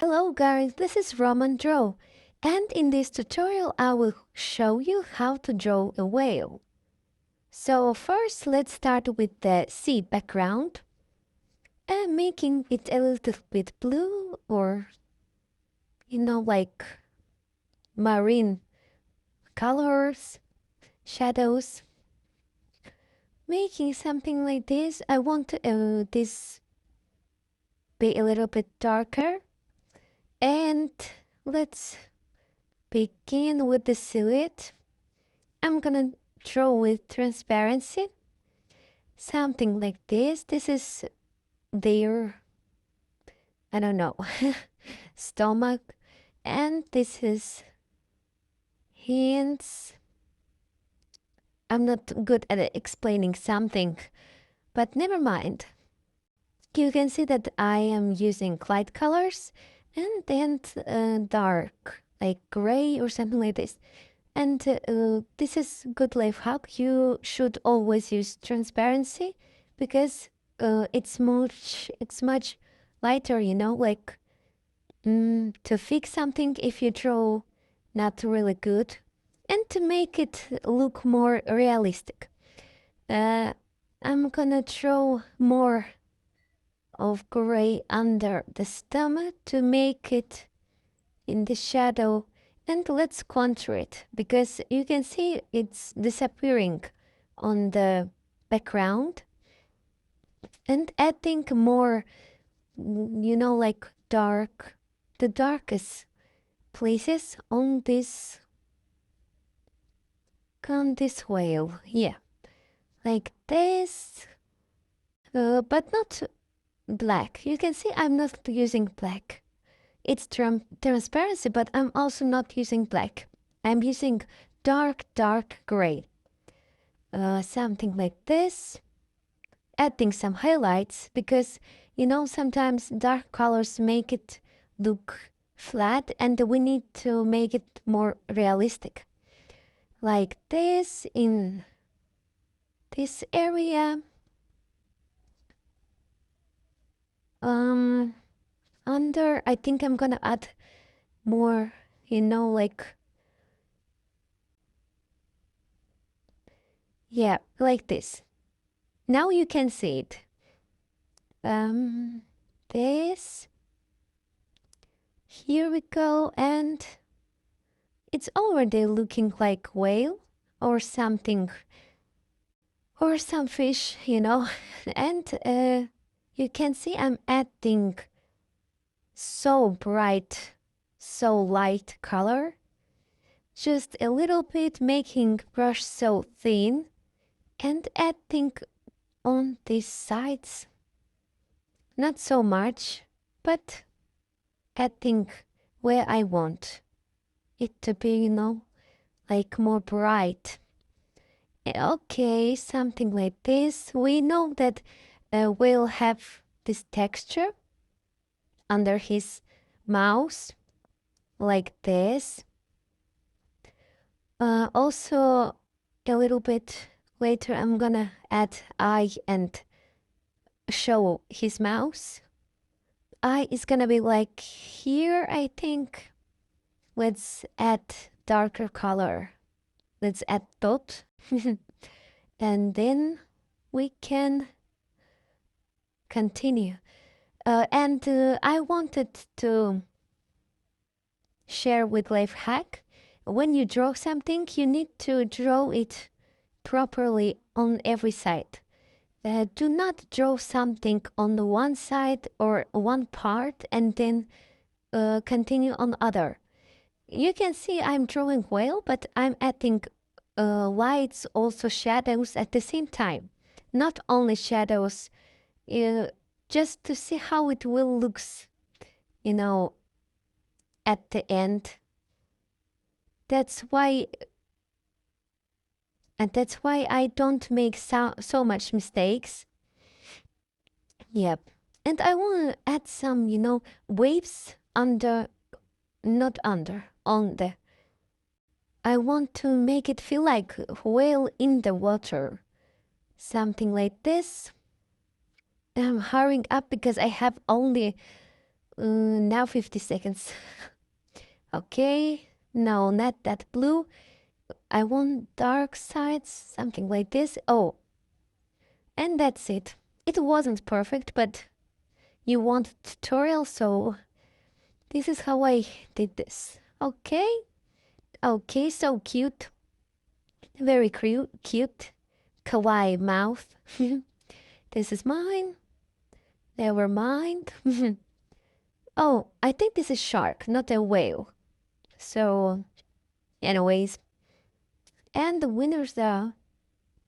Hello guys, this is Roman Draw, and in this tutorial I will show you how to draw a whale. So first let's start with the sea background and making it a little bit blue or like marine colors, shadows. Making something like this, I want this be a little bit darker, and let's begin with the silhouette. I'm gonna draw with transparency, something like this. This is their, I don't know, stomach, and this is hands. I'm not good at explaining something, but never mind. You can see that I am using light colors and then dark, like gray or something like this. And this is good life hack. You should always use transparency because it's much lighter, like to fix something if you draw not really good, and to make it look more realistic. I'm gonna draw more of gray under the stomach to make it in the shadow. And let's contour it because you can see it's disappearing on the background, and adding more, like the darkest places on this whale. Yeah, like this, but not black. You can see I'm not using black. It's transparency, but I'm also not using black. I'm using dark gray. Something like this. Adding some highlights because, sometimes dark colors make it look flat and we need to make it more realistic. Like this in this area. Under, I think I'm gonna add more, yeah, like this. Now you can see it. This. Here we go, and it's already looking like whale or something, or some fish, and you can see I'm adding so bright, so light color, just a little bit, making brush so thin, and adding on these sides, not so much, but adding where I want it to be, like more bright. Okay, something like this. We know that we'll have this texture under his mouth, like this. Also, a little bit later, I'm gonna add eye and show his mouth. Eye is gonna be like here, I think. Let's add darker color. Let's add dot. And then we can continue. And I wanted to share with life hack. When you draw something, you need to draw it properly on every side. Do not draw something on the one side or one part and then continue on other. You can see I'm drawing whale, but I'm adding lights, also shadows at the same time. Not only shadows, just to see how it will looks, at the end. That's why I don't make so much mistakes. Yep. And I want to add some, waves under, not under, on the. I want to make it feel like whale in the water. Something like this. I'm hurrying up because I have only Now 50 seconds. Okay, no, not that blue. I want dark sides, something like this. Oh, and that's it. It wasn't perfect, but you want a tutorial, so this is how I did this. Okay, okay, so cute. Very cute. Kawaii mouth. This is mine. They were mine. Oh, I think this is shark, not a whale. So, anyways, and the winners are.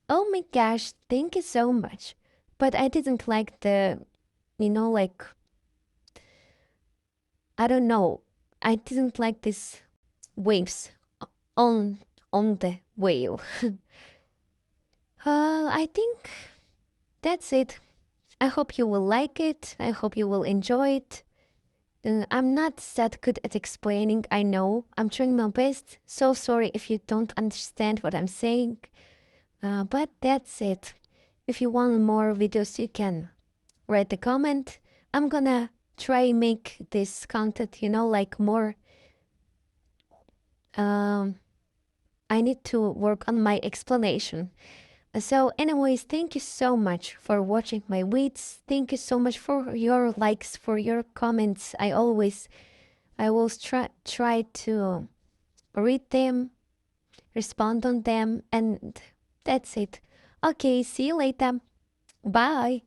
Oh my gosh, thank you so much. But I didn't like the, like, I don't know. I didn't like these waves on on the whale. I think that's it. I hope you will like it. I hope you will enjoy it. I'm not that good at explaining, I know. I'm trying my best. So sorry if you don't understand what I'm saying. But that's it. If you want more videos, you can write a comment. I'm gonna try make this content, like more. Um, I need to work on my explanation. So anyways, thank you so much for watching my videos. Thank you so much for your likes, for your comments. I will try to read them, respond on them, and that's it. Okay, see you later. Bye.